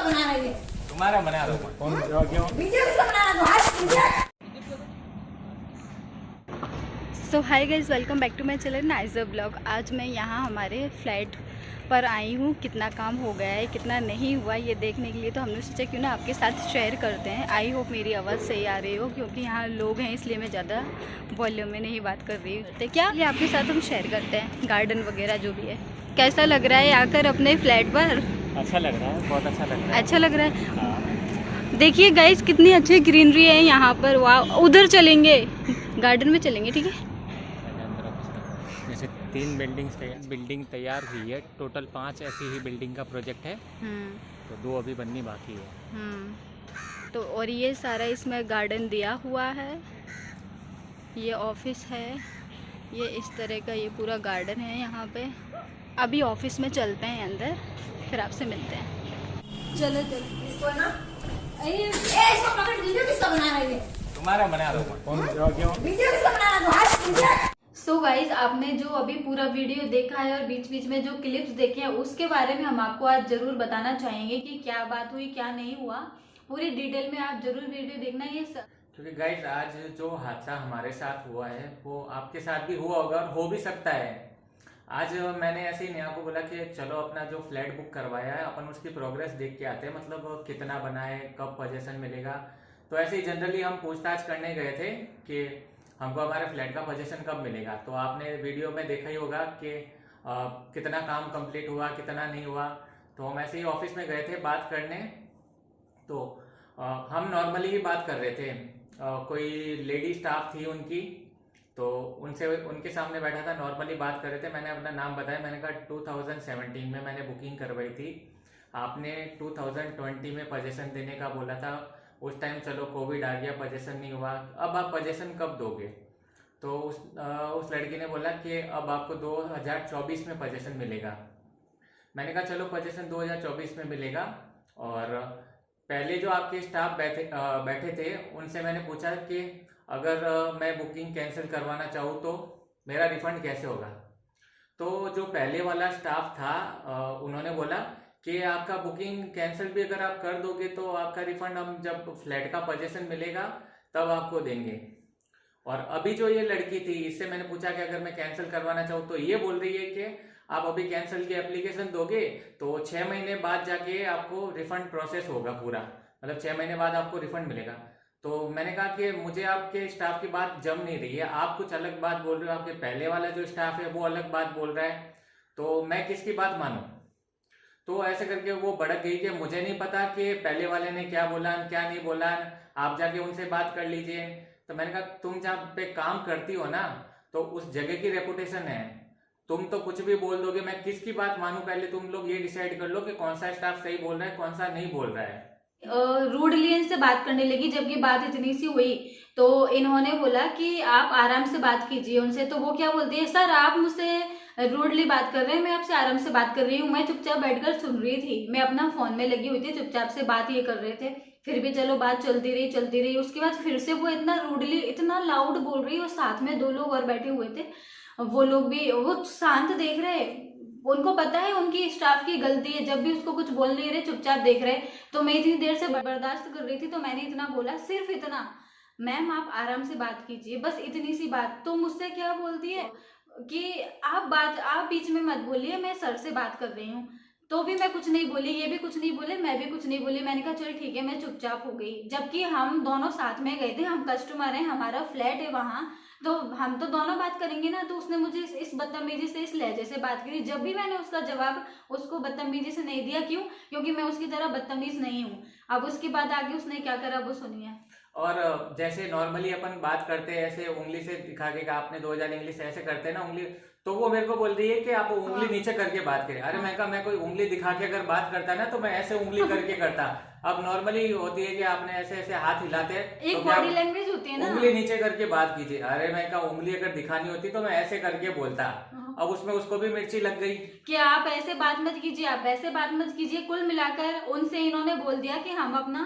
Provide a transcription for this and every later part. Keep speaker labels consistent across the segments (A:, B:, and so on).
A: बना रही है?
B: तुम्हारा बना रहा हूँ।
C: कौन क्यों?
A: वीडियो किसका बना रहा है? हाथ video.
D: So hi guys, welcome back to my channel Niger blog. आज मैं यहाँ हमारे फ्लैट पर आई हूँ। कितना काम हो गया है, कितना नहीं हुआ, ये देखने के लिए तो हमने सोचा क्यों ना आपके साथ शेयर करते हैं। आई होप मेरी आवाज़ सही आ रही हो, क्योंकि यहाँ लोग हैं इसलिए मैं ज़्यादा वॉल्यूम में नहीं बात कर रही हूँ। क्या ये आपके साथ हम शेयर करते हैं गार्डन वगैरह जो भी है। कैसा लग रहा है आकर अपने फ्लैट पर?
B: अच्छा लग रहा है, बहुत अच्छा लग रहा है।
D: अच्छा लग रहा है। देखिए गाइज़ कितनी अच्छी ग्रीनरी है यहाँ पर। वाह, उधर चलेंगे, गार्डन में चलेंगे, ठीक है।
B: जैसे 3 बिल्डिंग तैयार हुई है, टोटल 5 ऐसी ही बिल्डिंग का प्रोजेक्ट है। तो 2 अभी बननी बाकी है।
D: तो और ये सारा इसमें गार्डन दिया हुआ है। ये ऑफिस है, ये इस तरह का ये पूरा गार्डन है यहाँ पे। अभी ऑफिस में चलते हैं अंदर, फिर आपसे मिलते हैं। चलो चलो।
A: इसको ना इसको पकड़। वीडियो किसका बना रही है?
B: तुम्हारा बना रहा हूँ।
C: कौन क्यों?
A: वीडियो किसका बना रहा है? हाथ वीडियो।
D: सो गाइज, आपने जो अभी पूरा वीडियो देखा है और बीच बीच में जो क्लिप्स देखे हैं उसके बारे में हम आपको आज जरूर बताना चाहेंगे कि क्या बात हुई, क्या नहीं हुआ। पूरी डिटेल में आप जरूर वीडियो देखना। ये
B: क्योंकि गाइस आज जो हादसा हमारे साथ हुआ है वो आपके साथ भी हुआ होगा और हो भी सकता है। आज मैंने ऐसे ही नेहा को बोला कि चलो अपना जो फ्लैट बुक करवाया है अपन उसकी प्रोग्रेस देख के आते हैं, मतलब कितना बना है, कब पोजीशन मिलेगा। तो ऐसे ही जनरली हम पूछताछ करने गए थे कि हमको हमारे फ्लैट का पोजीशन कब मिलेगा। तो आपने वीडियो में देखा ही होगा कि कितना काम कंप्लीट हुआ, कितना नहीं हुआ। तो हम ऐसे ही ऑफिस में गए थे बात करने। तो हम नॉर्मली ही बात कर रहे थे। कोई लेडी स्टाफ थी उनकी, तो उनके सामने बैठा था, नॉर्मली बात कर रहे थे। मैंने अपना नाम बताया, मैंने कहा 2017 में मैंने बुकिंग करवाई थी, आपने 2020 में पोजीशन देने का बोला था। उस टाइम चलो कोविड आ गया, पोजीशन नहीं हुआ, अब आप पोजीशन कब दोगे? तो उस लड़की ने बोला कि अब आपको 2024 में पोजीशन मिलेगा। मैंने कहा चलो पोजीशन 2024 में मिलेगा। और पहले जो आपके स्टाफ बैठे थे उनसे मैंने पूछा कि अगर मैं बुकिंग कैंसिल करवाना चाहूँ तो मेरा रिफंड कैसे होगा? तो जो पहले वाला स्टाफ था उन्होंने बोला कि आपका बुकिंग कैंसिल भी अगर आप कर दोगे तो आपका रिफंड हम जब फ्लैट का पोजीशन मिलेगा तब आपको देंगे। और अभी जो ये लड़की थी, इससे मैंने पूछा कि अगर मैं कैंसिल करवाना चाहूँ तो ये बोल रही है कि आप अभी कैंसिल की एप्लीकेशन दोगे तो 6 महीने बाद जाके आपको रिफंड प्रोसेस होगा पूरा, मतलब 6 महीने बाद आपको रिफंड मिलेगा। तो मैंने कहा कि मुझे आपके स्टाफ की बात जम नहीं रही है, आप कुछ अलग बात बोल रहे हो, आपके पहले वाला जो स्टाफ है वो अलग बात बोल रहा है, तो मैं किसकी बात मानूं? तो ऐसे करके वो भड़क गई कि मुझे नहीं पता कि पहले वाले ने क्या बोला क्या नहीं बोला, आप जाके उनसे बात कर लीजिए। तो मैंने कहा तुम जहाँ पे काम करती हो ना, तो उस जगह की रेपुटेशन है, तुम तो कुछ भी बोल दोगे, मैं किसकी बात मानूं? पहले तुम लोग ये डिसाइड कर लो कि कौन सा स्टाफ सही बोल रहा है, कौन सा नहीं बोल रहा है।
D: रूडली इनसे बात करने लगी, जबकि बात इतनी सी हुई। तो इन्होंने बोला कि आप आराम से बात कीजिए उनसे। तो वो क्या बोलती है, सर आप मुझसे रूडली बात कर रहे हैं, मैं आपसे आराम से बात कर रही हूँ, मैं चुपचाप बैठकर सुन रही थी, मैं अपना फोन में लगी हुई थी, चुपचाप से बात ये कर रहे थे। फिर भी चलो बात चलती रही। उसके बाद फिर से वो इतना रूडली, इतना लाउड बोल रही है। और साथ में 2 लोग और बैठे हुए थे, वो लोग भी वो शांत देख रहे, उनको पता है उनकी स्टाफ की गलती है, जब भी उसको कुछ बोल नहीं रहे चुपचाप देख रहे। तो मैं इतनी देर से बर्दाश्त कर रही थी, तो मैंने इतना बोला, सिर्फ इतना, मैम आप आराम से बात कीजिए, बस इतनी सी बात। तो मुझसे क्या बोलती है कि आप बीच में मत बोलिए, मैं सर से बात कर रही हूँ। तो भी मैं कुछ नहीं बोली, ये भी कुछ नहीं बोले, मैं भी कुछ नहीं बोली। मैंने कहा चल ठीक है, मैं चुपचाप हो गई। जबकि हम दोनों साथ में गए थे, हम कस्टमर हैं, हमारा फ्लैट है वहाँ, तो हम तो दोनों बात करेंगे ना। तो उसने मुझे इस बदतमीजी से, इस लहजे से बात करी। जब भी मैंने उसका जवाब उसको बदतमीजी से नहीं दिया, क्यों? क्योंकि मैं उसकी तरह बदतमीज नहीं हूँ। अब उसके बाद आगे उसने क्या करा वो सुनिए।
B: और जैसे नॉर्मली अपन बात करते हैं ऐसे उंगली से दिखा के, आपने 2000 इंग्लिश ऐसे करते हैं ना उंगली, तो वो मेरे को बोल रही है कि आप उंगली नीचे करके बात करें। अरे मैं कहा मैं कोई उंगली दिखा के अगर बात करता ना तो मैं ऐसे उंगली करके करता। अब नॉर्मली होती है कि आपने ऐसे ऐसे हाथ हिलाते हैं,
D: एक बॉडी लैंग्वेज होती है ना,
B: उंगली नीचे करके बात कीजिए। अरे मैं कहा उंगली अगर दिखानी होती तो मैं ऐसे करके बोलता। अब उसमें उसको भी मिर्ची लग गई
D: कि आप ऐसे बात मत कीजिए, आप ऐसे बात मत कीजिए। कुल मिलाकर उनसे इन्होंने बोल दिया कि हम अपना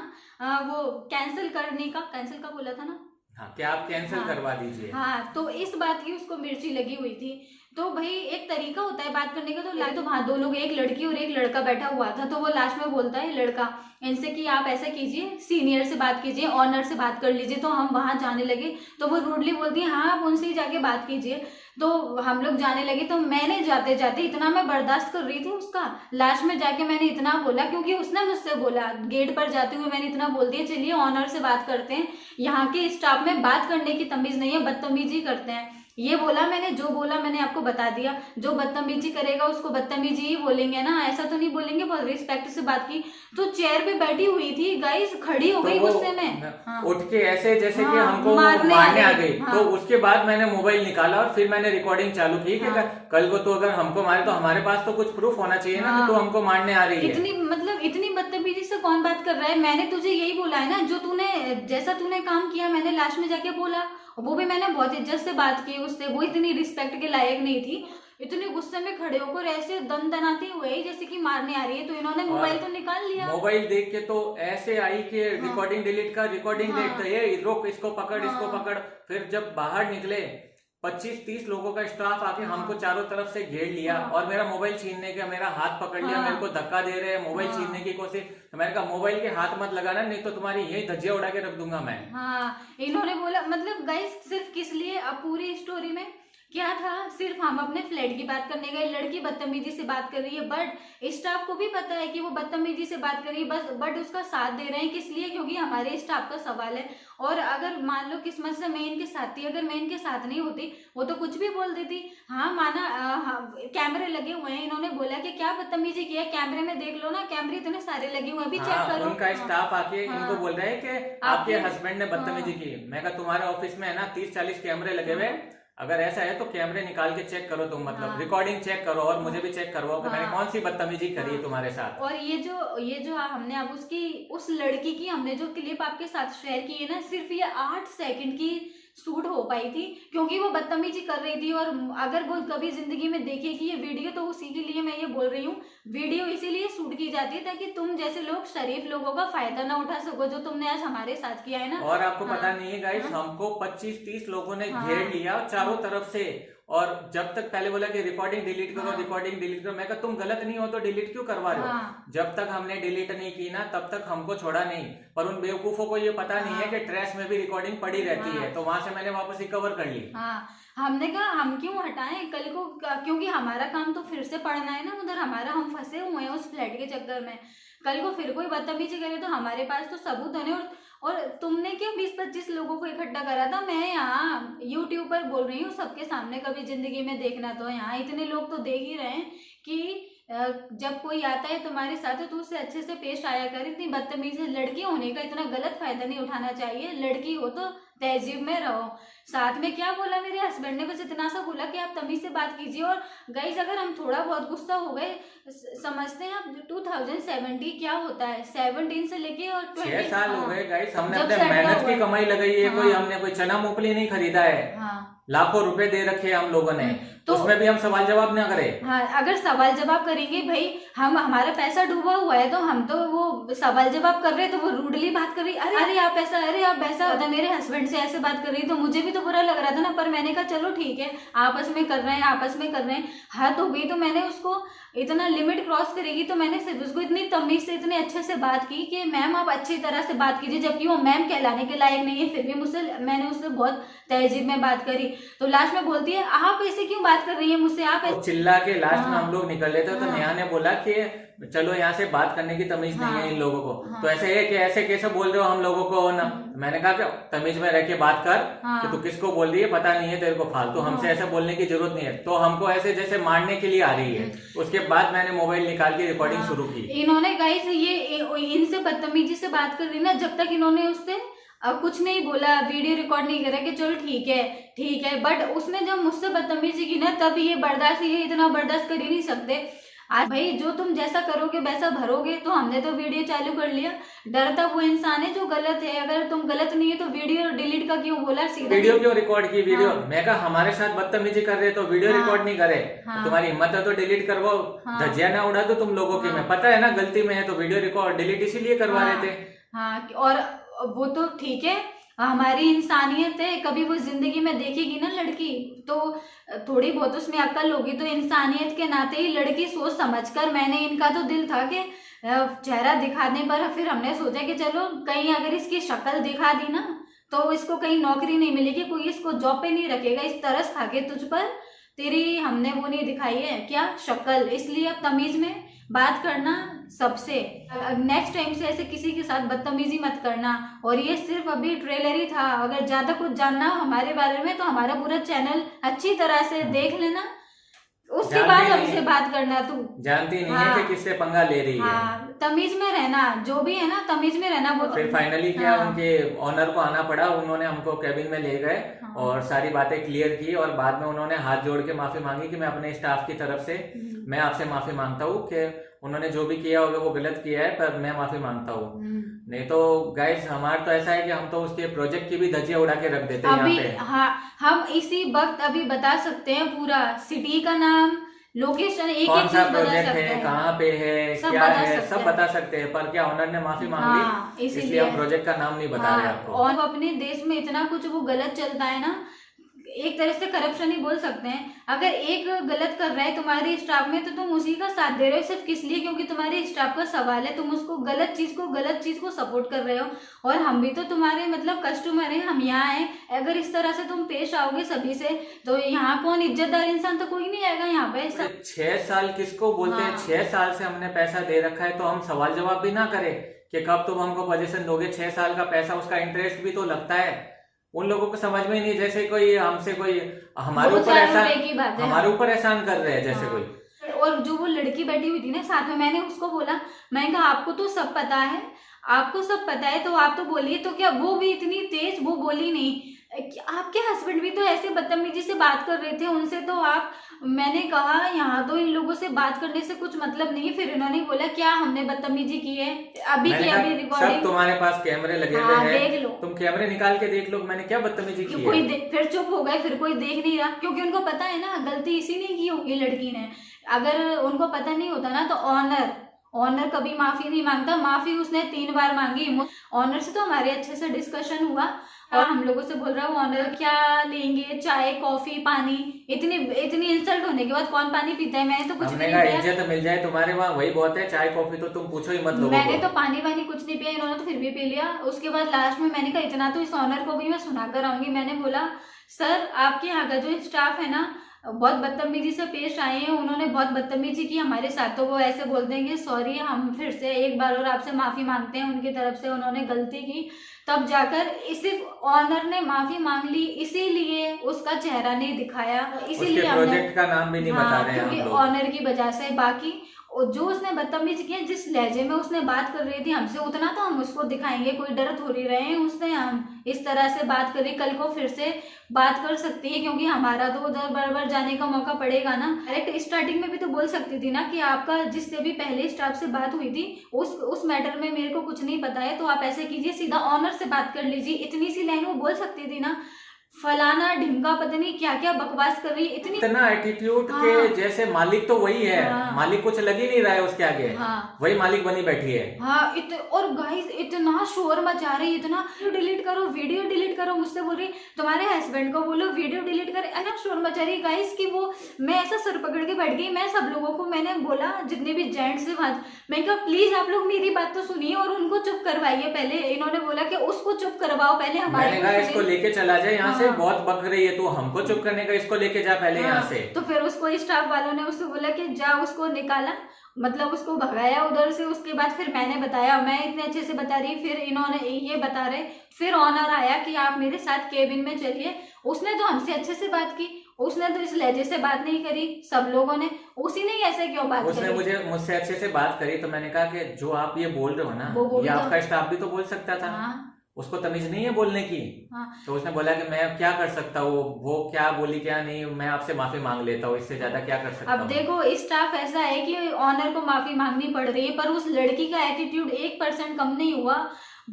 D: वो कैंसिल का बोला था ना,
B: हाँ, कि आप कैंसिल करवा दीजिए।
D: हाँ, तो इस बात की उसको मिर्ची लगी हुई थी। तो भाई एक तरीका होता है बात करने का। तो वहाँ दो लोग, एक लड़की और एक लड़का बैठा हुआ था। तो वो लास्ट में बोलता है लड़का इनसे कि आप ऐसा कीजिए, सीनियर से बात कीजिए, ऑनर से बात कर लीजिए। तो हम वहां जाने लगे तो वो रूडली बोलती है हाँ आप उनसे ही जाके बात कीजिए। तो हम लोग जाने लगे। तो मैंने जाते जाते इतना मैं बर्दाश्त कर रही थी उसका, लास्ट में जाके मैंने इतना बोला, क्योंकि उसने मुझसे बोला गेट पर जाते हुए, मैंने इतना बोल दिया चलिए ऑनर से बात करते हैं, यहाँ के स्टाफ में बात करने की तमीज नहीं है, बदतमीजी करते हैं। ये बोला मैंने, जो बोला मैंने आपको बता दिया। जो बदतमीजी करेगा उसको बदतमीजी ही बोलेंगे ना, ऐसा तो नहीं बोलेंगे। बहुत रिस्पेक्ट से बात की। तो चेयर पे बैठी हुई थी गाइस, खड़ी हो गई गुस्से में, हाँ।
B: उठ के ऐसे जैसे कि
D: हाँ,
B: हमको
D: मारने
B: आ गई।
D: हाँ।
B: तो उसके बाद मैंने मोबाइल निकाला और फिर मैंने रिकॉर्डिंग चालू की कि कल को तो अगर हमको मारे तो हमारे पास तो कुछ प्रूफ होना चाहिए ना कि तू हमको मारने आ रही है।
D: इतनी बदतमीजी से कौन बात कर रहा है? मैंने तुझे यही बोला है ना, जो जैसा तूने काम किया मैंने लास्ट में जाके बोला। वो भी मैंने बहुत इज्जत से बात की उससे, वो इतनी रिस्पेक्ट के लायक नहीं थी। इतने गुस्से में खड़े होकर ऐसे दनाते हुए जैसे कि मारने आ रही है। तो इन्होंने मोबाइल तो निकाल लिया।
B: मोबाइल देख के तो ऐसे आई कि रिकॉर्डिंग डिलीट कर, रिकॉर्डिंग देख, तो ये रोक, इसको पकड़, इसको पकड़। फिर जब बाहर निकले 25-30 लोगों का स्टाफ आके हमको चारों तरफ से घेर लिया और मेरा मोबाइल छीनने का, मेरा हाथ पकड़ लिया, मेरे को धक्का दे रहे हैं, मोबाइल छीनने की कोशिश। तो मैंने कहा मोबाइल के हाथ मत लगाना, नहीं तो तुम्हारी यही धज्जियां उड़ा के रख दूंगा मैं।
D: हाँ, इन्होंने बोला मतलब गाइस सिर्फ किस लिए, अब पूरी स्टोरी में क्या था, सिर्फ हम अपने फ्लैट की बात करने गए, लड़की बदतमीजी से बात कर रही है, बट स्टाफ को भी पता है कि वो बदतमीजी से बात कर रही है, बस बट उसका साथ दे रहे हैं। किस लिए? क्योंकि हमारे स्टाफ का सवाल है। और अगर मान लो किस्मत से मैं इनके साथ थी, अगर मैं इनके साथ नहीं होती वो तो कुछ भी बोल देती। हाँ माना, कैमरे लगे हुए हैं, इन्होंने बोला कि क्या बदतमीजी किया, कैमरे में देख लो ना, कैमरे इतने सारे लगे हुए हैं, अभी चेक करो।
B: उनका स्टाफ आके इनको बोल रहा है कि आपके हस्बैंड ने बदतमीजी की। मैं कहा तुम्हारे ऑफिस में है ना 30-40 कैमरे लगे हुए, अगर ऐसा है तो कैमरे निकाल के चेक करो तुम, मतलब रिकॉर्डिंग चेक करो और मुझे भी चेक करवाओ कि मैंने कौन सी बदतमीजी करी है तुम्हारे साथ।
D: और ये जो हमने अब उस लड़की की हमने जो क्लिप आपके साथ शेयर की है ना, सिर्फ ये 8 सेकंड की शूट हो पाई थी, क्योंकि वो बदतमीजी कर रही थी। और अगर वो कभी जिंदगी में देखेगी ये वीडियो तो उसी के लिए मैं ये बोल रही हूँ, वीडियो इसीलिए शूट की जाती है ताकि तुम जैसे लोग शरीफ लोगों का फायदा ना उठा सको, जो तुमने आज हमारे साथ किया है ना।
B: और आपको पता नहीं है गाइस, हमको 25-30 लोगों ने घेर लिया चारों तरफ से। और जब तक पहले बोला कि रिकॉर्डिंग डिलीट करो, रिकॉर्डिंग डिलीट करो, मैं कहा तुम गलत नहीं हो तो डिलीट क्यों करवा रहे हो। जब तक हमने डिलीट नहीं की ना तब तक हमको छोड़ा नहीं। पर उन बेवकूफों को ये पता नहीं है कि ट्रैश में भी रिकॉर्डिंग पड़ी रहती है, तो वहां से मैंने वापस रिकवर कर ली।
D: हमने कहा हम क्यों हटाएं कल को, क्योंकि हमारा काम तो फिर से पढ़ना है ना उधर, हमारा हम फंसे हुए हैं उस फ्लैट के चक्कर में। कल को फिर कोई बदतमीजी करे तो हमारे पास तो सबूत है। और तुमने क्या 20-25 लोगों को इकट्ठा करा था? मैं यहाँ यूट्यूब पर बोल रही हूँ सबके सामने, कभी जिंदगी में देखना तो यहाँ इतने लोग तो देख ही रहे हैं कि जब कोई आता है तुम्हारे साथ तो उससे अच्छे से पेश आया कर। इतनी बदतमीजी, लड़की होने का इतना गलत फायदा नहीं उठाना चाहिए। लड़की हो तो तहजीब में रहो। साथ में क्या बोला मेरे हस्बैंड ने, बस इतना सा बोला कि आप तमीज से बात कीजिए। और गाइस अगर हम थोड़ा बहुत गुस्सा हो गए, समझते हैं आप 2070 क्या होता है, 17 से लेके और
B: 6 साल हो गए गाइस, हमने अपने मेहनत की कमाई लगाई है। कोई हमने कोई चना मूंगफली नहीं खरीदा है, लाखों रुपए दे रखे हम लोगों ने, तो उसमें भी हम सवाल जवाब ना करें।
D: हाँ, अगर सवाल जवाब करेंगे भाई, हमारा पैसा डूबा हुआ है तो हम तो वो सवाल जवाब कर रहे हैं, तो वो रूडली बात कर रही, अरे आप ऐसा, अरे आप ऐसा। मेरे हस्बैंड से ऐसे बात कर रही तो मुझे भी तो बुरा लग रहा था ना, पर मैंने कहा चलो ठीक है, आपस में कर रहे हैं, हद हो गई। तो मैंने उसको इतना लिमिट क्रॉस करेगी तो मैंने सिर्फ उसको इतनी तमीज से इतने अच्छे से बात की कि मैम आप अच्छी तरह से बात कीजिए, जबकि वो मैम कहलाने के लायक नहीं है, फिर भी मैंने उससे बहुत तहजीब में बात करी। तो लास्ट में बोलती है आप ऐसे क्यों बात कर रही है मुझसे, आप
B: चिल्ला के लास्ट में हम लोग निकल लेते। तो नेहा ने बोला कि चलो यहाँ से बात करने की तमीज नहीं है इन लोगों को, तो ऐसे है कि ऐसे कैसे बोल रहे हो हम लोगों को ना। मैंने कहा कि तमीज में रह के बात कर, कि तू किसको बोल रही है पता नहीं है तेरे को, फालतू हमसे ऐसे बोलने की जरूरत नहीं है। तो हमको ऐसे जैसे मारने के लिए आ रही है। उसके बाद मैंने मोबाइल निकाल के रिकॉर्डिंग शुरू की।
D: इन्होंने गाइस ये इनसे बदतमीजी से बात कर रही ना, जब तक इन्होंने उससे कुछ नहीं बोला, वीडियो रिकॉर्ड नहीं करा कि चलो ठीक है, बट उसने जब मुझसे बदतमीजी की ना, तब ये इतना बर्दाश्त कर ही नहीं सकते। आज भाई जो तुम जैसा करोगे वैसा भरोगे, तो हमने तो वीडियो चालू कर लिया। डरता वो इंसान है जो गलत है, अगर तुम गलत नहीं है तो वीडियो डिलीट का क्यों बोला, सीधा
B: वीडियो क्यों रिकॉर्ड की वीडियो। मैं कहा हमारे साथ बदतमीजी कर रहे तो वीडियो रिकॉर्ड नहीं करे, तुम्हारी हिम्मत है तो डिलीट करवाओ, धज्जिया ना उड़ा दो तुम लोगों की। मैं पता है ना गलती में है, तो वीडियो रिकॉर्ड डिलीट इसीलिए करवा रहे थे।
D: हाँ, और वो तो ठीक है, हमारी इंसानियत है, कभी वो जिंदगी में देखेगी ना लड़की तो थोड़ी बहुत उसमें अक्ल होगी, तो इंसानियत के नाते ही लड़की सोच समझकर, मैंने इनका तो दिल था कि चेहरा दिखाने पर फिर हमने सोचा कि चलो कहीं अगर इसकी शक्ल दिखा दी ना तो इसको कहीं नौकरी नहीं मिलेगी, कोई इसको जॉब पे नहीं रखेगा, इस तरस खा के तुझ पर तेरी हमने वो नहीं दिखाई है क्या शक्ल। इसलिए अब तमीज में बात करना सबसे, नेक्स्ट टाइम से ऐसे किसी के साथ बदतमीजी मत करना। और ये सिर्फ अभी ट्रेलर ही था, अगर ज्यादा कुछ जानना हो हमारे बारे में तो हमारा पूरा चैनल अच्छी तरह से देख लेना, उसके बाद हमसे बात करना। तू
B: जानती नहीं है कि किससे पंगा ले रही है।
D: तमीज में रहना, जो भी है ना तमीज में रहना। वो
B: फिर फाइनली क्या उनके ऑनर को आना पड़ा, उन्होंने हमको कैबिन में ले गए और सारी बातें क्लियर की और बाद में उन्होंने हाथ जोड़ के माफी मांगी कि मैं अपने स्टाफ की तरफ से मैं आपसे माफी मांगता हूँ कि उन्होंने जो भी किया होगा वो गलत किया है, पर मैं माफी मांगता हूँ। नहीं तो गाइस हमारा तो ऐसा है कि हम तो उसके प्रोजेक्ट की भी धज्जियां उड़ा के रख देते हैं यहाँ पे।
D: हाँ, हम इसी वक्त अभी बता सकते हैं पूरा सिटी का नाम, लोकेशन, एक
B: कौन सा
D: चीज
B: प्रोजेक्ट है, कहाँ पे है, क्या है, सब बता सकते हैं। पर क्या ऑनर ने माफी मांग ली, इसलिए हम प्रोजेक्ट का नाम नहीं बता रहे आपको।
D: और अपने देश में इतना कुछ वो गलत चलता है ना, एक तरह से करप्शन ही बोल सकते हैं। अगर एक गलत कर रहा है तुम्हारे स्टाफ में तो तुम उसी का साथ दे रहे हो, सिर्फ किस लिए, क्योंकि तुम्हारे स्टाफ का सवाल है, तुम उसको गलत चीज को सपोर्ट कर रहे हो। और हम भी तो तुम्हारे मतलब कस्टमर हैं, हम यहाँ हैं। अगर इस तरह से तुम पेश आओगे सभी से तो यहाँ कौन इज्जतदार इंसान तो कोई नहीं आएगा यहाँ पे।
B: 6 साल किसको बोलते हैं? 6 साल से हमने पैसा दे रखा है तो हम सवाल जवाब भी ना करें कि कब तुम हमको पोजीशन दोगे। 6 साल का पैसा, उसका इंटरेस्ट भी तो लगता है। उन लोगों को समझ में ही नहीं, जैसे कोई हमसे कोई हमारे ऊपर एहसान कर रहे हैं जैसे कोई।
D: और जो वो लड़की बैठी हुई थी ना साथ में, मैंने उसको बोला, मैंने कहा आपको तो सब पता है, आपको सब पता है तो आप तो बोलिए। तो क्या वो भी इतनी तेज वो बोली नहीं? आपके हस्बैंड भी तो ऐसे बदतमीजी से बात कर रहे थे उनसे, तो आप, मैंने कहा यहाँ तो इन लोगों से बात करने से कुछ मतलब नहीं। फिर इन्होंने बोला क्या हमने बदतमीजी की है? अभी की अभी रिकॉर्डिंग,
B: सब तुम्हारे पास कैमरे लगे हुए हैं,
D: देख लो,
B: तुम कैमरे निकाल के देख लो मैंने क्या बदतमीजी की है।
D: कोई फिर चुप हो गए, फिर कोई देख नहीं रहा, क्योंकि उनको पता है ना गलती इसी ने की होगी लड़की ने। अगर उनको पता नहीं होता ना तो ऑनर कभी माफी नहीं मांगता, माफी उसने 3 बार मांगी। ऑनर से तो हमारे अच्छे से डिस्कशन हुआ और हम लोगों से बोल रहा हूँ ऑनर क्या लेंगे, चाय कॉफी पानी। इतनी इंसल्ट होने के बाद कौन पानी पीता है? मैंने तो कुछ नहीं पिया।
B: इज्जत मिल जाए तुम्हारे वहाँ वही बहुत है, चाय कॉफी तो तुम पूछो ही मत लोगों को।
D: मैंने तो पानी वानी कुछ नहीं पिया, इन्होंने तो फिर भी पी लिया। उसके बाद लास्ट में मैंने कहा इतना तो इस ऑनर को भी मैं सुना कर आऊंगी। मैंने बोला सर आपके यहाँ का जो स्टाफ है ना बहुत बदतमीजी से पेश आए हैं, उन्होंने बहुत बदतमीजी की हमारे साथ। तो वो ऐसे बोल देंगे सॉरी, हम फिर से एक बार और आपसे माफी मांगते हैं, उनकी तरफ से उन्होंने गलती की। तब जाकर सिर्फ ऑनर ने माफी मांग ली, इसीलिए उसका चेहरा नहीं दिखाया, इसीलिए
B: प्रोजेक्ट का नाम भी नहीं बता रहे हैं
D: क्योंकि ऑनर की वजह से। बाकी जो उसने बदतमीजी किया, जिस लहजे में उसने बात कर रही थी हमसे, उतना तो हम उसको दिखाएंगे, कोई डर थोड़ी रहे हैं उसने। हम इस तरह से बात करी, कल को फिर से बात कर सकती है, क्योंकि हमारा तो उधर बार जाने का मौका पड़ेगा ना। डायरेक्ट स्टार्टिंग में भी तो बोल सकती थी ना कि आपका जिससे भी पहले स्टाफ से बात हुई थी उस मैटर में मेरे को कुछ नहीं पता है, तो आप ऐसे कीजिए सीधा ऑनर से बात कर लीजिए। इतनी सी लाइन वो बोल सकती थी ना। फलाना ढिमका पता नहीं क्या क्या बकवास कर रही, इतना
B: एटीट्यूड के जैसे मालिक तो वही है। मालिक कुछ लग ही नहीं रहा है उसके आगे। वही मालिक बनी बैठी है।
D: और गाइस इतना शोर मचा रही, इतना डिलीट करो, वीडियो डिलीट करो। मुझसे बोल रही तुम्हारे हस्बैंड को बोलो वीडियो डिलीट करे। ऐसा शोर मचा रही गाइस कि वो, मैं ऐसा सर पकड़ के बैठ गई। मैं सब लोगों को मैंने बोला, जितने भी जेंट्स से बात, मैं कहा प्लीज आप लोग मेरी बात तो सुनिए और उनको चुप करवाइए पहले। इन्होंने बोला कि उसको चुप करवाओ पहले, हमारे
B: इसको लेके चला जाए यहाँ से, बहुत बक रही है, तू हमको चुप करने का, इसको लेके जा पहले यहाँ से।
D: तो फिर उसको स्टाफ वालों ने उसको बोला कि जा, उसको निकाला, मतलब उसको भगाया उधर से। उसके बाद फिर मैंने बताया, मैं इतने अच्छे से बता रही, फिर इन्होंने ये बता रहे, फिर ऑनर आया कि आप मेरे साथ केबिन में चलिए। उसने तो हमसे अच्छे से बात की, उसने तो इस लहजे से बात नहीं करी। सब लोगों ने, उसी ने ऐसे क्यों बात
B: उसने
D: करी?
B: मुझसे अच्छे से बात करी। तो मैंने कहा कि जो आप ये बोल रहे हो ना, ये आपका स्टाफ भी तो बोल सकता था। उसको तमीज नहीं है बोलने की। तो उसने बोला कि मैं क्या कर सकता हूँ, वो क्या बोली क्या नहीं, मैं आपसे माफी मांग लेता हूँ, इससे ज्यादा क्या कर सकता हूँ।
D: अब देखो स्टाफ ऐसा है कि ऑनर को माफी मांगनी पड़ रही है, पर उस लड़की का एटीट्यूड 1% कम नहीं हुआ।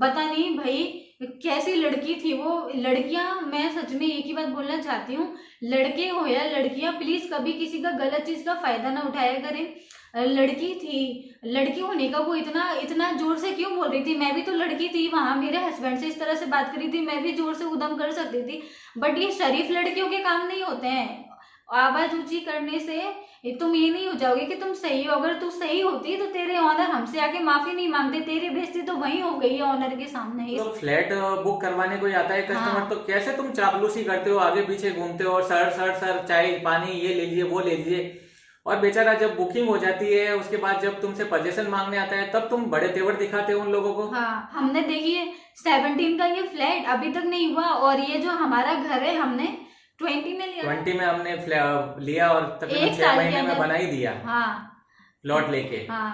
D: पता नहीं भाई कैसी लड़की थी वो। लड़कियां, मैं सच में एक ही बात बोलना चाहती हूँ, लड़के हो या लड़कियां, प्लीज कभी किसी का गलत चीज का फायदा ना उठाया करें। लड़की थी, लड़की होने का वो इतना इतना जोर से क्यों बोल रही थी? मैं भी तो लड़की थी वहां, मेरे हस्बैंड से इस तरह से बात करी थी, मैं भी जोर से उदम कर सकती थी। बट ये शरीफ लड़कियों के काम नहीं होते हैं। आवाज ऊंची करने से तुम ये नहीं हो जाओगे कि तुम सही हो। अगर तू सही होती तो तेरे ऑनर हमसे आके माफी नहीं मांगते, तेरी बेइज्जती तो वही हो गई है ऑनर के सामने।
B: तो फ्लैट बुक करवाने कोई आता है कस्टमर,
D: हाँ।
B: तो कैसे तुम चापलूसी करते हो, आगे पीछे घूमते हो और सर सर सर चाय पानी ये ले लीजिए वो ले लीजिए, और बेचारा जब बुकिंग हो जाती है उसके बाद जब तुमसे पोजीशन मांगने आता है तब तुम बड़े तेवर दिखाते हो उन लोगों को।
D: हाँ, हमने देखिए 17 का ये फ्लैट अभी तक नहीं हुआ, और ये जो हमारा घर है हमने 20 में लिया।
B: 20 में हमने लिया और तकरीबन 6 महीने में बना ही दिया।
D: हाँ
B: प्लॉट लेके।
D: हाँ,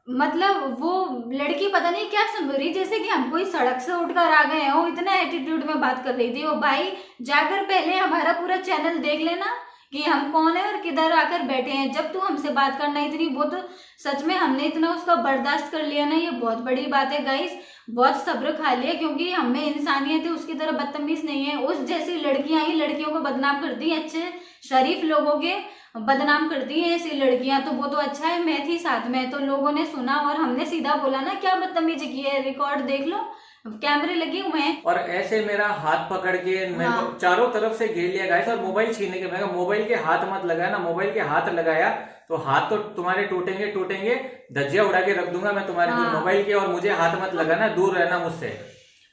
D: मतलब वो लड़की पता नहीं क्या समझ रही, जैसे कि हम कोई सड़क से उठकर आ गए हो, इतना एटीट्यूड में बात कर रही थी वो। भाई जाकर पहले हमारा पूरा चैनल देख लेना कि हम कौन है और किधर आकर बैठे हैं। जब तू हमसे बात करना इतनी, वो तो सच में हमने इतना उसका बर्दाश्त कर लिया ना, ये बहुत बड़ी बात है गाइस। बहुत सब्र खा लिया, क्योंकि हमें इंसानियत है, उसकी तरह बदतमीज नहीं है। उस जैसी लड़कियां ही लड़कियों को बदनाम करती हैं, अच्छे शरीफ लोगों के बदनाम करती हैं ऐसी लड़कियां। तो वो तो अच्छा है मैं थी साथ में, तो लोगों ने सुना और हमने सीधा बोला ना क्या बदतमीजी की है, रिकॉर्ड देख लो, कैमरे लगे हुए हैं।
B: और ऐसे मेरा हाथ पकड़ के मेरे को चारों तरफ से घेर लिया गाइस, और मोबाइल छीनने के, मैं मोबाइल के हाथ मत लगाया ना, मोबाइल के हाथ लगाया तो हाथ तो तुम्हारे टूटेंगे टूटेंगे, धज्जियां उड़ा के रख दूंगा मैं तुम्हारे मोबाइल के, और मुझे हाथ मत लगाना, दूर रहना मुझसे,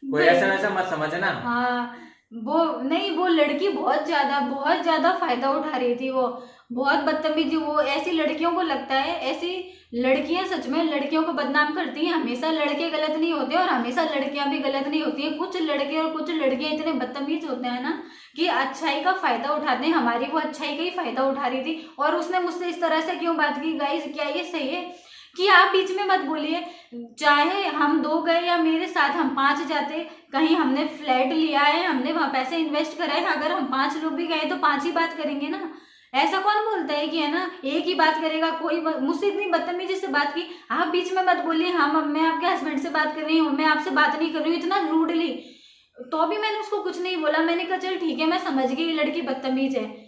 B: कोई ऐसा वैसा मत समझना।
D: हाँ, वो नहीं, वो लड़की बहुत ज्यादा फायदा उठा रही थी, वो बहुत बदतमीजी। वो ऐसी लड़कियों को लगता है, ऐसी लड़कियां सच में लड़कियों को बदनाम करती हैं। हमेशा लड़के गलत नहीं होते और हमेशा लड़कियां भी गलत नहीं होती हैं। कुछ लड़के और कुछ लड़कियां इतने बदतमीज होते हैं ना कि अच्छाई का फायदा उठाते हैं। हमारी वो अच्छाई का ही फायदा उठा रही थी, और उसने मुझसे इस तरह से क्यों बात की? गाइस क्या ये सही है कि आप बीच में मत बोलिए? चाहे हम 2 गए या मेरे साथ हम 5 जाते, कहीं हमने फ्लैट लिया है, हमने वहां पैसे इन्वेस्ट करा है, अगर हम 5 लोग भी गए तो 5 ही बात करेंगे ना। ऐसा कौन बोलता है कि है ना एक ही बात करेगा कोई? मुझसे इतनी बदतमीजी से बात की, आप बीच में मत बोलिए। हाँ, मैं आपके हस्बैंड से बात कर रही हूँ, मैं आपसे बात नहीं कर रही हूँ, इतना रूडली। तो भी मैंने उसको कुछ नहीं बोला, मैंने कहा चल ठीक है, मैं समझ गई लड़की बदतमीज है।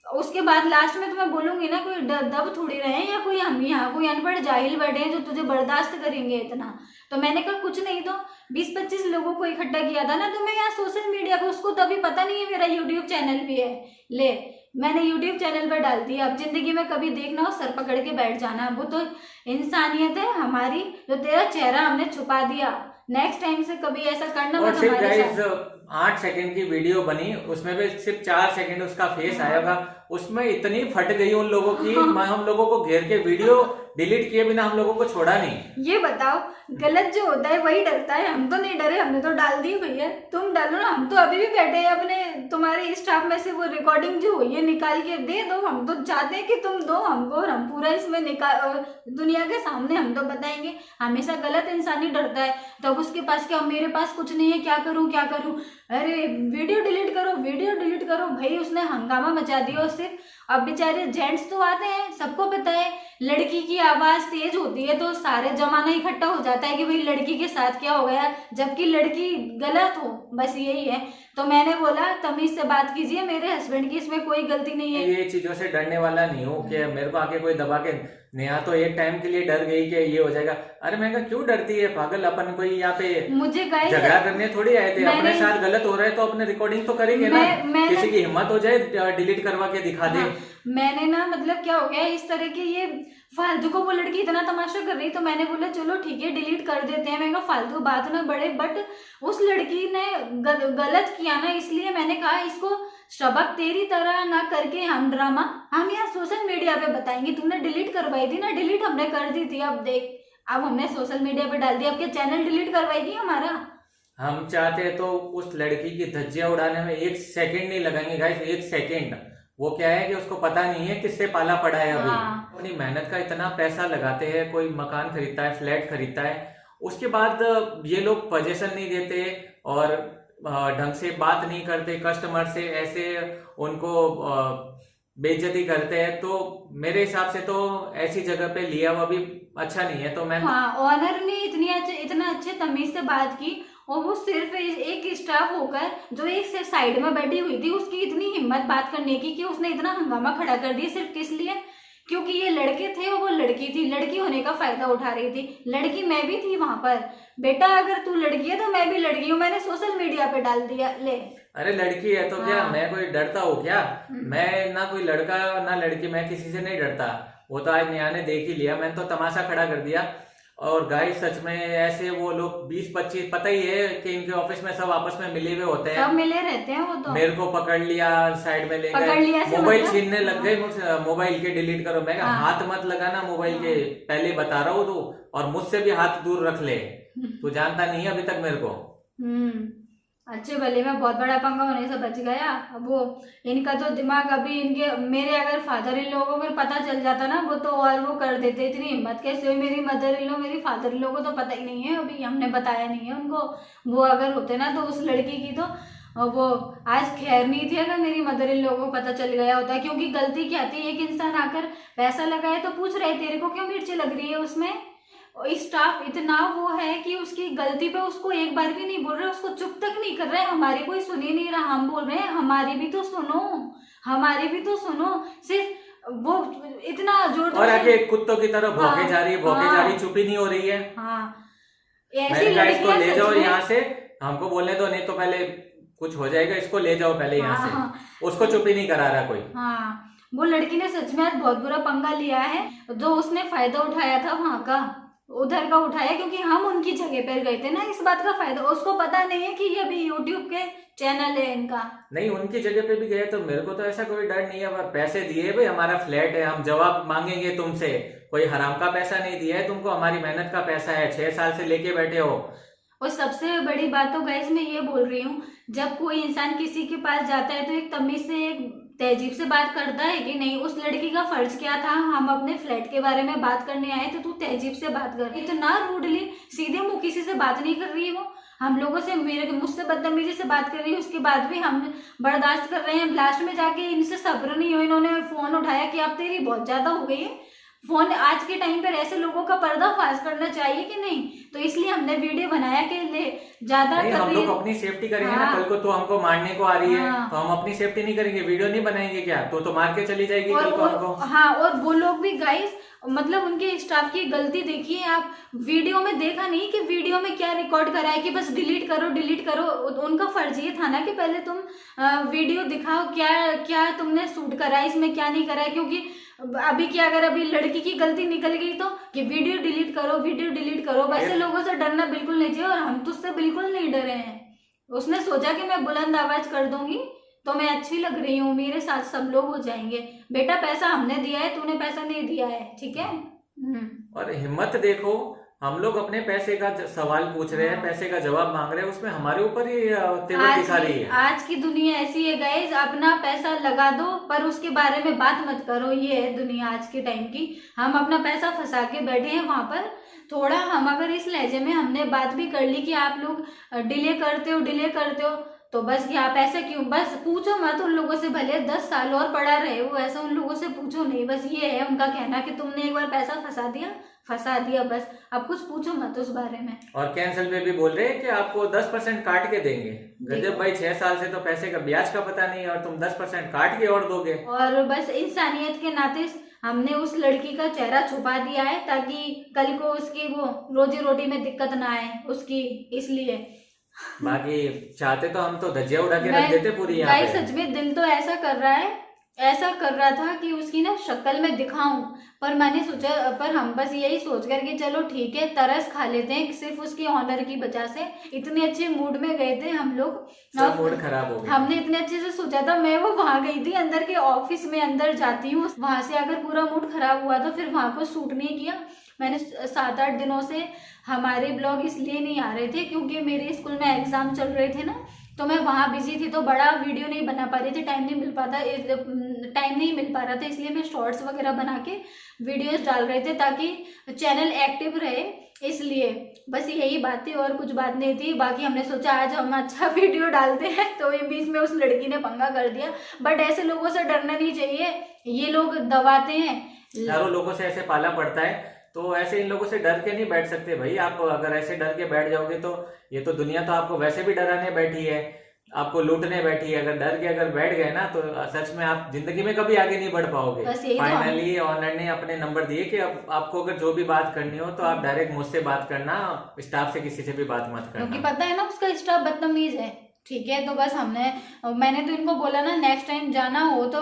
D: उसके बाद लास्ट में तो मैं बोलूंगी ना, कोई दब थोड़ी रहे या कोई हम यहाँ कोई अनपढ़ जाहिल बैठे हैं जो तुझे बर्दाश्त करेंगे इतना। तो मैंने कहा कुछ नहीं, तो 20-25 लोगों को इकट्ठा किया था ना, तो मैं यहाँ सोशल मीडिया पे, उसको तभी पता नहीं है मेरा यूट्यूब चैनल भी है, ले मैंने यूट्यूब चैनल पर डाल दिया। अब जिंदगी में कभी देखना हो सर पकड़ के बैठ जाना, वो तो इंसानियत है हमारी। जो तेरा चेहरा हमने छुपा दिया, नेक्स्ट टाइम से कभी ऐसा करना मत हमारे साथ।
B: 8 सेकंड की वीडियो बनी, उसमें भी सिर्फ 4 सेकंड उसका फेस आया होगा, उसमें इतनी फट गई उन लोगों की, हम लोगों को घेर के वीडियो डिलीट किए बिना हम लोगों को छोड़ा नहीं।
D: ये बताओ, गलत जो होता है वही डरता है, हम तो नहीं डरे, हमने तो डाल दी भैया, तुम डालो ना। हम तो अभी भी बैठे हैं अपने, तुम्हारे स्टाफ में से वो रिकॉर्डिंग जो हुई है निकाल के दे दो, हम तो चाहते हैं कि तुम दो हमको, और हम पूरा इसमें निकाल दुनिया के सामने हम तो बताएंगे। हमेशा गलत इंसान ही डरता है, तब उसके पास क्या, मेरे पास कुछ नहीं है, क्या करूं क्या करूं, अरे वीडियो डिलीट करो वीडियो डिलीट करो। भाई उसने हंगामा मचा दिया उससे। अब बेचारे जेंट्स तो आते हैं, सबको पता है लड़की की आवाज तेज होती है तो सारे जमाना इकट्ठा हो जाता है कि भाई लड़की के साथ क्या हो गया, जबकि लड़की गलत हो, बस यही है। तो मैंने बोला तमीज से बात कीजिए, मेरे हस्बैंड की इसमें कोई गलती नहीं है।
B: ये चीजों से डरने वाला नहीं हूँ कि मेरे को आके कोई दबा के, नेहा तो एक टाइम के लिए डर गई कि ये हो जाएगा। अरे मैं कहा क्यों डरती है पागल, अपन कोई यहाँ पे
D: मुझे
B: झगड़ा करने थोड़ी आए थे, अपने साथ गलत हो रहा है तो अपने रिकॉर्डिंग तो करेंगे ना, किसी की हिम्मत हो जाए डिलीट करवा के दिखा दे।
D: मैंने ना मतलब क्या हो गया इस तरह के, ये फालतू को वो लड़की इतना तमाशा कर रही, तो मैंने बोला चलो ठीक है डिलीट कर देते हैं। मैंने कहा फालतू बात ना बढ़े, बट उस लड़की ने गलत किया ना, इसलिए मैंने कहा इसको सबक तेरी तरह ना करके हम ड्रामा हम यहाँ सोशल मीडिया पे बताएंगे। तुमने डिलीट करवाई थी ना, डिलीट हमने कर दी थी, अब देख अब हमने सोशल मीडिया पे डाल दिया, अब क्या चैनल डिलीट करवाएगी हमारा?
B: हम चाहते तो उस लड़की की धज्जियां उड़ाने में 1 सेकंड नहीं लगाएंगे गाइस, 1 सेकंड। वो क्या है कि उसको पता नहीं है किससे पाला पड़ा है अभी। अपनी मेहनत का इतना पैसा लगाते हैं, कोई मकान खरीदता है, फ्लैट खरीदता है, उसके बाद ये लोग पोजीशन नहीं देते और ढंग से बात नहीं करते कस्टमर से, ऐसे उनको बेइज्जती करते हैं। तो मेरे हिसाब से तो ऐसी जगह पे लिया हुआ भी अच्छा नहीं है। तो मैं
D: ऑनर ने इतना अच्छे तमीज से बात की, और वो सिर्फ एक स्टाफ होकर जो एक से साइड में बैठी हुई थी, उसकी इतनी हिम्मत बात करने की कि उसने इतना हंगामा खड़ा कर दिया, सिर्फ किस लिए क्योंकि ये लड़के थे और वो लड़की थी, लड़की होने का फायदा उठा रही थी। लड़की मैं भी थी वहां पर। बेटा अगर तू लड़की है तो मैं भी लड़की हूँ, मैंने सोशल मीडिया पे डाल दिया। ले
B: अरे लड़की है तो क्या
D: हाँ।
B: मैं कोई डरता हूँ क्या? मैं ना कोई लड़का ना लड़की, मैं किसी से नहीं डरता। वो तो आज नेहा ने देख ही लिया, मैंने तो तमाशा खड़ा कर दिया। और गाइस सच में ऐसे वो लोग 20-25, पता ही है कि इनके ऑफिस में सब आपस में मिले हुए होते हैं,
D: सब मिले रहते हैं वो तो।
B: मेरे को पकड़ लिया, साइड में ले
D: पकड़ लिया
B: गए,
D: से
B: मोबाइल
D: मतलब?
B: छीनने लग गए मुझसे, मोबाइल के डिलीट करो। मैं कहा
D: हाँ।
B: हाथ मत लगाना मोबाइल के, पहले बता रहा हूँ तू, और मुझसे भी हाथ दूर रख ले, तू जानता नहीं है अभी तक मेरे को।
D: अच्छे भले में बहुत बड़ा पंगा होने से बच गया। अब वो इनका तो दिमाग अभी इनके, मेरे अगर फादर इन लोगों को पता चल जाता ना वो तो और वो कर देते। इतनी हिम्मत कैसे हुई मेरी मदर इन लो, मेरी फादर इन लोगों को तो पता ही नहीं है, अभी हमने बताया नहीं है उनको। वो अगर होते ना तो उस लड़की की तो वो आज खैर नहीं थी अगर मेरी मदर इन लोगों को पता चल गया होता। क्योंकि गलती क्या थी, एक इंसान आकर पैसा लगाए तो पूछ रहे तेरे को क्यों मिर्ची लग रही है उसमें। स्टाफ इतना वो है कि उसकी गलती पे उसको एक बार भी नहीं बोल रहे, उसको चुप तक नहीं कर रहे। हमारी कोई सुन ही नहीं रहा, हम बोल रहे हैं हमारी भी तो सुनो, हमारी भी तो सुनो। सिर्फ वो इतना जोर
B: और आगे कुत्तों की तरह भौंके जा रही है, भौंके जा रही,
D: हाँ।
B: चुप ही नहीं हो रही है।
D: हाँ
B: मैंने
D: ऐसी
B: कहा इसको
D: लड़कियां
B: ले
D: सच
B: जाओ
D: में।
B: यहाँ से, हमको बोलने दो, नहीं तो पहले कुछ हो जाएगा, इसको ले जाओ पहले यहाँ से।
D: हाँ।
B: उसको चुप ही नहीं करा रहा कोई।
D: हाँ वो लड़की ने सच में आज बहुत बुरा पंगा लिया है, जो उसने फायदा उठाया था वहां का, उधर का उठाया। क्योंकि हम उनकी जगह पर गए थे ना, इस बात का फायदा उसको पता नहीं है कि ये अभी यूट्यूब के चैनल है इनका।
B: नहीं उनकी जगह पे भी गए तो मेरे को तो ऐसा कोई डर नहीं है। अब पैसे दिए भाई, हमारा फ्लैट है, हम जवाब मांगेंगे तुमसे। कोई हराम का पैसा नहीं दिया है तुमको, हमारी मेहनत का पैसा है, 6 साल से लेके बैठे हो।
D: और सबसे बड़ी बात तो गाइस मैं ये बोल रही हूँ, जब कोई इंसान किसी के पास जाता है तो एक तमीज से, एक तहजीब से बात करता है कि नहीं। उस लड़की का फर्ज क्या था, हम अपने फ्लैट के बारे में बात करने आए तो तू तहजीब से बात कर रही, इतना रूडली सीधे मुंह किसी से बात नहीं कर रही है वो। हम लोगों से, मुझसे बदतमीजी से बात कर रही है, उसके बाद भी हम बर्दाश्त कर रहे हैं। लास्ट में जाके इनसे सब्र नहीं हो, इन्होंने फोन उठाया कि अब तेरी बहुत ज्यादा हो गई है। फोन आज के टाइम पर ऐसे लोगों का पर्दाफाश करना चाहिए कि नहीं, तो इसलिए हमने वीडियो बनाया कि ले ज्यादा
B: नहीं, हम लोग अपनी सेफ्टी करेंगे ना। कल को तो हमको मारने को आ रही है तो हम अपनी सेफ्टी नहीं करेंगे, वीडियो नहीं बनाएंगे क्या? तो मार के चली जाएगी कल को हमको।
D: हाँ और वो लोग भी गाइस, मतलब उनके स्टाफ की गलती देखिए आप। वीडियो में देखा नहीं कि वीडियो में क्या रिकॉर्ड करा है कि बस डिलीट करो डिलीट करो। उनका फर्ज ये था ना कि पहले तुम वीडियो दिखाओ, क्या क्या तुमने शूट करा है, इसमें क्या नहीं करा है। क्योंकि अभी क्या, अगर अभी लड़की की गलती निकल गई तो कि वीडियो डिलीट करो वीडियो डिलीट करो। वैसे लोगों से डरना बिल्कुल नहीं चाहिए, और हम तो उससे बिल्कुल नहीं डरे हैं। उसने सोचा कि मैं बुलंद आवाज कर दूंगी तो मैं अच्छी लग रही हूँ, मेरे साथ सब लोग हो जाएंगे। बेटा पैसा हमने दिया है, तूने पैसा नहीं दिया है, ठीक है।
B: और हिम्मत देखो, हम लोग अपने पैसे का सवाल पूछ रहे हैं, पैसे का जवाब मांग रहे हैं, उसमें हमारे ऊपर ही तेवर दिखा रही है।
D: आज की दुनिया ऐसी है गाइस, अपना पैसा लगा दो पर उसके बारे में बात मत करो। ये है दुनिया आज के टाइम की। हम अपना पैसा फंसा के बैठे हैं वहां पर। थोड़ा हम अगर इस लहजे में हमने बात भी कर ली कि आप लोग डिले करते हो तो बस कि आप ऐसे क्यों, बस पूछो मत उन लोगों से, भले 10 साल और पड़ा रहे हो, ऐसा उन लोगों से पूछो नहीं। बस ये है उनका कहना कि तुमने एक बार पैसा फंसा दिया बस, अब कुछ पूछो मत उस बारे में।
B: और कैंसिल में भी बोल रहे हैं कि आपको 10% काट के देंगे। गजब भाई, 6 साल से तो पैसे का ब्याज का पता नहीं और तुम 10% काट के और दोगे।
D: और बस इंसानियत के नाते हमने उस लड़की का चेहरा छुपा दिया है ताकि कल को उसकी वो रोजी रोटी में दिक्कत ना आए उसकी, इसलिए।
B: बाकी चाहते तो हम तो धज्जियां उड़ा के रख देते पूरी यहाँ
D: गाइस
B: पे।
D: सच में दिल तो ऐसा कर रहा था कि उसकी ना शक्ल में दिखाऊं, पर मैंने सोचा, पर हम बस यही सोच कर कि चलो ठीक है तरस खा लेते हैं, सिर्फ उसकी ऑनर की वजह से। इतने अच्छे मूड में गए थे हम लोग,
B: सब मूड खराब हो गया।
D: हमने इतने अच्छे से सोचा था। मैं वो वहां गई थी अंदर के ऑफिस में, अंदर जाती हूँ, वहां से अगर पूरा मूड खराब हुआ तो फिर वहां को शूट नहीं किया मैंने। 7-8 दिनों से हमारे ब्लॉग इसलिए नहीं आ रहे थे क्योंकि मेरे स्कूल में एग्जाम चल रहे थे ना, तो मैं वहाँ बिजी थी, तो बड़ा वीडियो नहीं बना पा रही थी, टाइम नहीं मिल पा रहा था। इसलिए मैं शॉर्ट्स वगैरह बना के वीडियोस डाल रहे थे ताकि चैनल एक्टिव रहे, इसलिए बस यही बात थी और कुछ बात नहीं थी। बाकी हमने सोचा आज हम अच्छा वीडियो डालते हैं, तो ये बीच में उस लड़की ने पंगा कर दिया। बट ऐसे लोगों से डरना नहीं चाहिए, ये लोग दबाते हैं।
B: चारों लोगों से ऐसे पाला पड़ता है, तो ऐसे इन लोगों से डर के नहीं बैठ सकते भाई। आप अगर ऐसे डर के बैठ जाओगे तो ये तो दुनिया तो आपको वैसे भी डराने बैठी है। आपको लूटने बैठी, अगर डर के अगर बैठ गए ना तो सच में आप जिंदगी में कभी आगे नहीं बढ़ पाओगे।
D: बस यही तो
B: फाइनली ऑनर ने अपने नंबर दिए कि अब आपको अगर जो भी बात करनी हो तो आप डायरेक्ट मुझसे बात करना, स्टाफ से किसी से भी बात मत
D: क्योंकि
B: करना।
D: पता है ना उसका स्टाफ बदतमीज है। ठीक है, तो बस मैंने तो इनको बोला ना नेक्स्ट टाइम जाना हो तो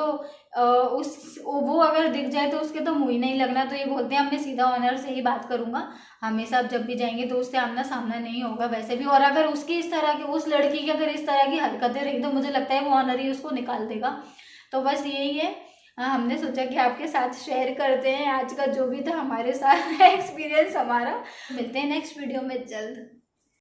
D: वो अगर दिख जाए तो उसके तो मुंह ही नहीं लगना। तो ये बोलते हैं अब मैं सीधा ऑनर से ही बात करूंगा, हमेशा अब जब भी जाएंगे तो उससे आमना सामना नहीं होगा वैसे भी। और अगर उसकी इस तरह की, उस लड़की की अगर इस तरह की हरकतें रही तो मुझे लगता है वो ऑनर ही उसको निकाल देगा। तो बस यही है, हमने सोचा कि आपके साथ शेयर करते हैं आज का जो भी था हमारे साथ एक्सपीरियंस हमारा। मिलते हैं नेक्स्ट वीडियो में जल्द।